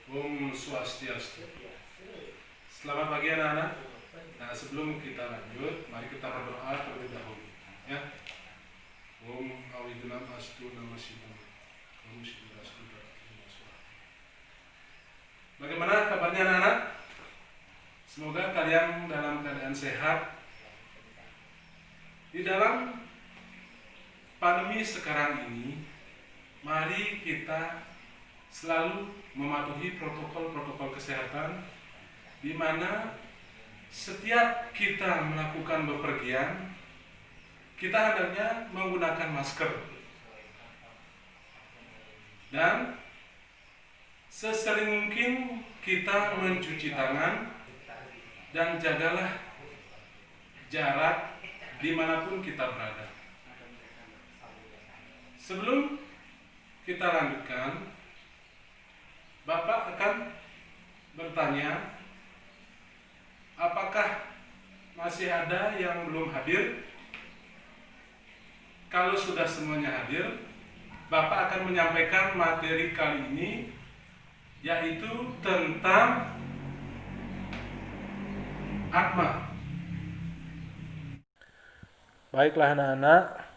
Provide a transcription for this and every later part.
Om Swastiastu. Selamat pagi anak-anak. Nah, sebelum kita lanjut, mari kita berdoa terlebih dahulu. Ya. Om Awidunam Astu Namasidam. Om Siddhastu. Bagaimana kabarnya anak-anak? Semoga kalian dalam keadaan sehat. Di dalam pandemi sekarang ini, mari kita selalu mematuhi protokol-protokol kesehatan, di mana setiap kita melakukan bepergian, kita hendaknya menggunakan masker dan sesering mungkin kita mencuci tangan dan jagalah jarak dimanapun kita berada. Sebelum kita lanjutkan, Bapak akan bertanya, apakah masih ada yang belum hadir? Kalau sudah semuanya hadir, Bapak akan menyampaikan materi kali ini, yaitu tentang Atma. Baiklah anak-anak,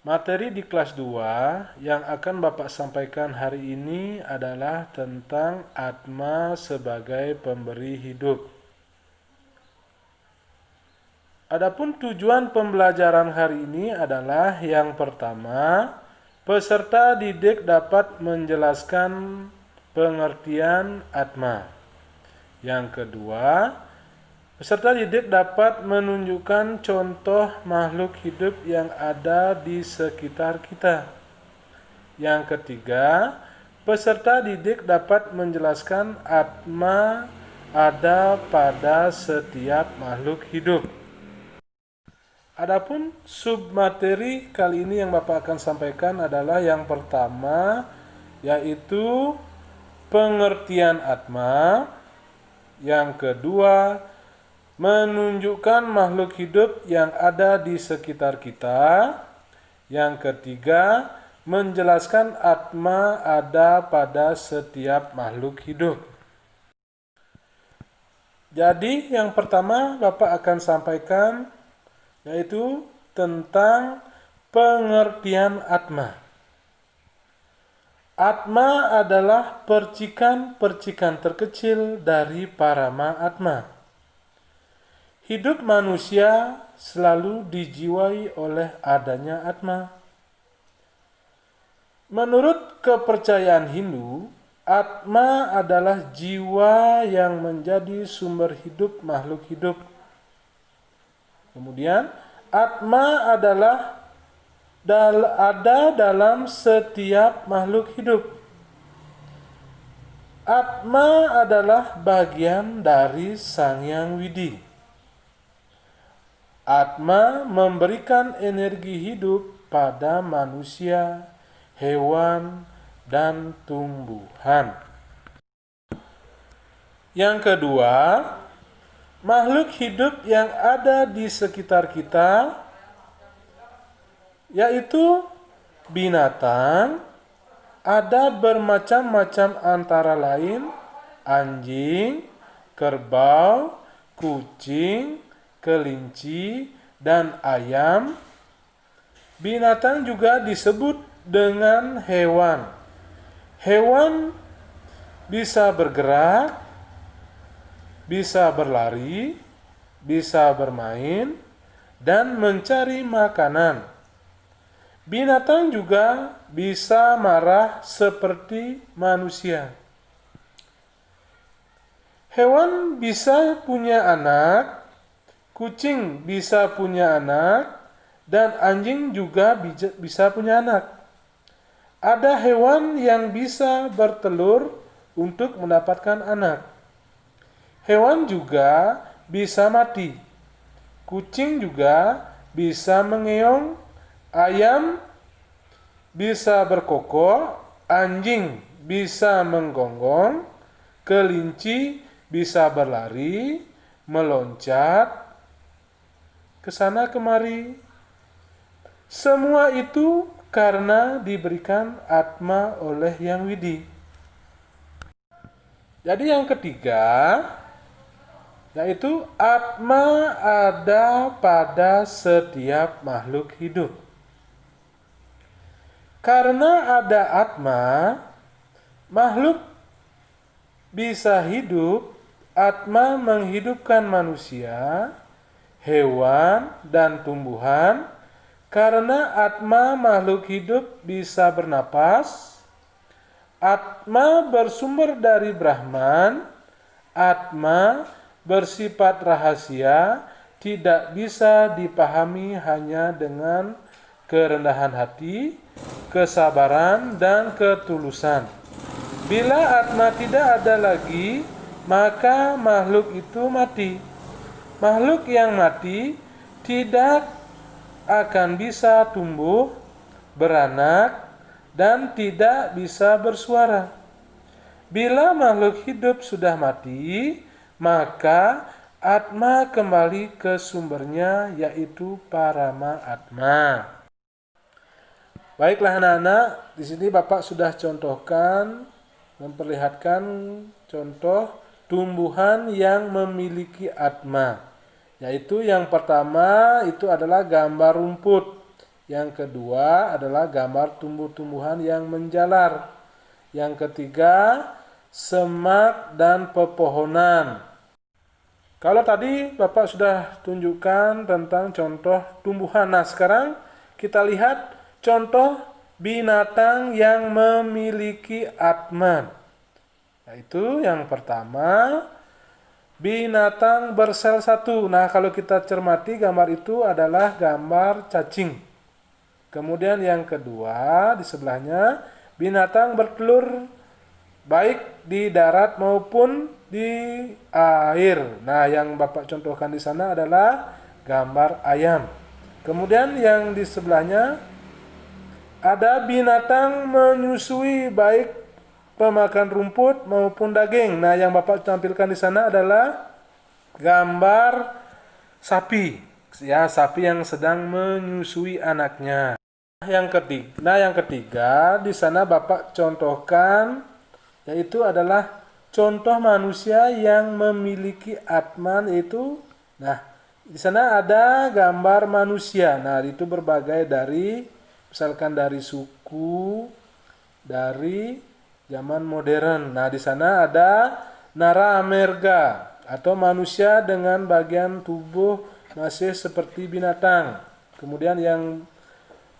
materi di kelas 2 yang akan Bapak sampaikan hari ini adalah tentang Atma sebagai pemberi hidup. Adapun tujuan pembelajaran hari ini adalah yang pertama, peserta didik dapat menjelaskan pengertian Atma. Yang kedua, peserta didik dapat menunjukkan contoh makhluk hidup yang ada di sekitar kita. Yang ketiga, peserta didik dapat menjelaskan Atma ada pada setiap makhluk hidup. Adapun submateri kali ini yang Bapak akan sampaikan adalah yang pertama, yaitu pengertian Atma. Yang kedua, menunjukkan makhluk hidup yang ada di sekitar kita. Yang ketiga, menjelaskan Atma ada pada setiap makhluk hidup. Jadi yang pertama Bapak akan sampaikan yaitu tentang pengertian Atma. Atma adalah percikan-percikan terkecil dari Parama Atma. Hidup manusia selalu dijiwai oleh adanya Atma. Menurut kepercayaan Hindu, Atma adalah jiwa yang menjadi sumber hidup makhluk hidup. Kemudian, Atma adalah ada dalam setiap makhluk hidup. Atma adalah bagian dari Sang Hyang Widi. Atma memberikan energi hidup pada manusia, hewan, dan tumbuhan. Yang kedua, makhluk hidup yang ada di sekitar kita, yaitu binatang, ada bermacam-macam antara lain anjing, kerbau, kucing, kelinci, dan ayam. Binatang juga disebut dengan hewan. Hewan bisa bergerak, bisa berlari, bisa bermain, dan mencari makanan. Binatang juga bisa marah seperti manusia. Hewan bisa punya anak, kucing bisa punya anak, dan anjing juga bisa punya anak. Ada hewan yang bisa bertelur untuk mendapatkan anak. Hewan juga bisa mati. Kucing juga bisa mengeong, ayam bisa berkokok, anjing bisa menggonggong, kelinci bisa berlari, meloncat, ke sana kemari. Semua itu karena diberikan Atma oleh Yang Widi. Jadi yang ketiga, yaitu atma ada pada setiap makhluk hidup. Karena ada atma, makhluk bisa hidup. Atma menghidupkan manusia, hewan, dan tumbuhan. Karena atma makhluk hidup bisa bernapas. Atma bersumber dari Brahman. Atma bersifat rahasia, tidak bisa dipahami hanya dengan kerendahan hati, kesabaran, dan ketulusan. Bila atma tidak ada lagi, maka makhluk itu mati. Makhluk yang mati tidak akan bisa tumbuh, beranak, dan tidak bisa bersuara. Bila makhluk hidup sudah mati, maka atma kembali ke sumbernya, yaitu Parama Atma. Baiklah anak-anak, di sini Bapak sudah contohkan, memperlihatkan contoh tumbuhan yang memiliki atma. Yaitu yang pertama itu adalah gambar rumput. Yang kedua adalah gambar tumbuh-tumbuhan yang menjalar. Yang ketiga, semak dan pepohonan. Kalau tadi Bapak sudah tunjukkan tentang contoh tumbuhan. Nah, sekarang kita lihat contoh binatang yang memiliki atma. Yaitu yang pertama, binatang bersel satu. Nah, kalau kita cermati gambar itu adalah gambar cacing. Kemudian yang kedua di sebelahnya, binatang bertelur baik di darat maupun di air. Nah, yang Bapak contohkan di sana adalah gambar ayam. Kemudian yang di sebelahnya ada binatang menyusui baik pemakan rumput maupun daging. Nah, yang Bapak tampilkan di sana adalah gambar sapi. Ya, sapi yang sedang menyusui anaknya. Yang ketiga di sana Bapak contohkan yaitu adalah contoh manusia yang memiliki atman, yaitu di sana ada gambar manusia. Nah, itu berbagai dari misalkan dari suku, dari zaman modern. Nah, di sana ada naramerga atau manusia dengan bagian tubuh masih seperti binatang. Kemudian yang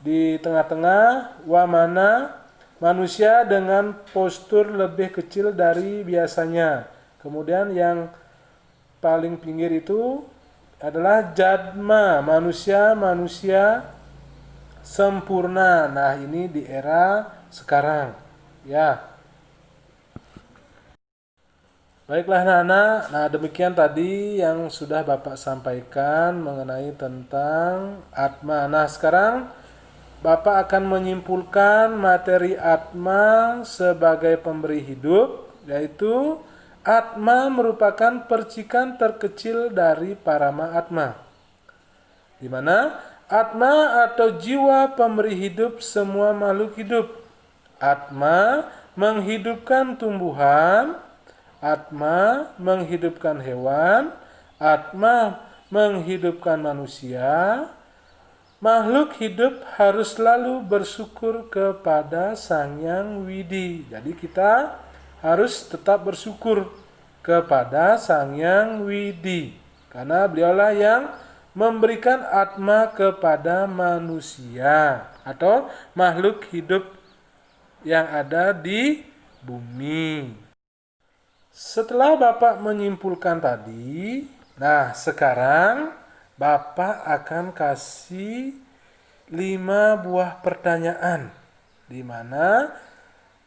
di tengah-tengah wamana, manusia dengan postur lebih kecil dari biasanya. Kemudian yang paling pinggir itu adalah jadma, manusia sempurna. Nah, ini di era sekarang. Ya. Baiklah anak-anak, nah demikian tadi yang sudah Bapak sampaikan mengenai tentang atma. Nah, sekarang Bapak akan menyimpulkan materi atma sebagai pemberi hidup, yaitu atma merupakan percikan terkecil dari Parama Atma, di mana atma atau jiwa pemberi hidup semua makhluk hidup. Atma menghidupkan tumbuhan, atma menghidupkan hewan, atma menghidupkan manusia. Makhluk hidup harus selalu bersyukur kepada Sang Yang Widi. Jadi kita harus tetap bersyukur kepada Sang Yang Widi, karena beliaulah yang memberikan atma kepada manusia atau makhluk hidup yang ada di bumi. Setelah Bapak menyimpulkan tadi, nah sekarang Bapak akan kasih 5 buah pertanyaan, di mana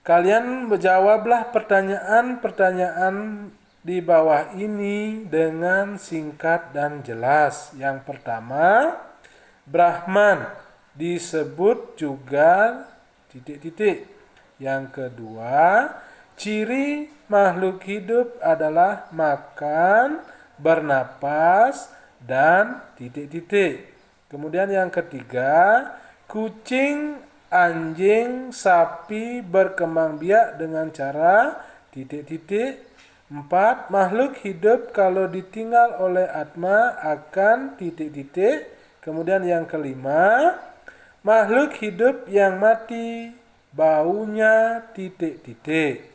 kalian menjawablah pertanyaan-pertanyaan di bawah ini dengan singkat dan jelas. Yang pertama, Brahman disebut juga titik-titik. Yang kedua, ciri makhluk hidup adalah makan, bernapas, dan titik-titik. Kemudian yang ketiga, kucing, anjing, sapi berkembang biak dengan cara titik-titik. 4. Makhluk hidup kalau ditinggal oleh Atma akan titik-titik. Kemudian yang kelima, makhluk hidup yang mati baunya titik-titik.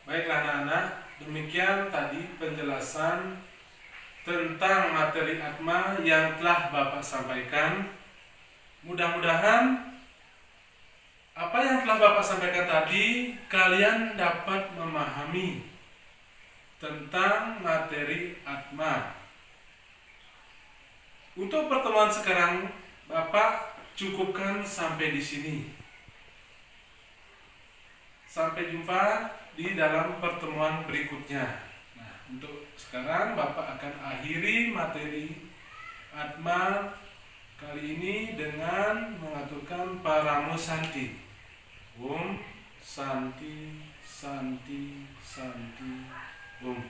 Baiklah anak-anak, demikian tadi penjelasan tentang materi Atma yang telah Bapak sampaikan. Mudah-mudahan apa yang telah Bapak sampaikan tadi kalian dapat memahami tentang materi Atma. Untuk pertemuan sekarang Bapak cukupkan sampai di sini. Sampai jumpa di dalam pertemuan berikutnya. Nah, untuk sekarang Bapak akan akhiri materi Atma kali ini dengan mengaturkan Paramo Santi. Om Santi Santi Santi Om.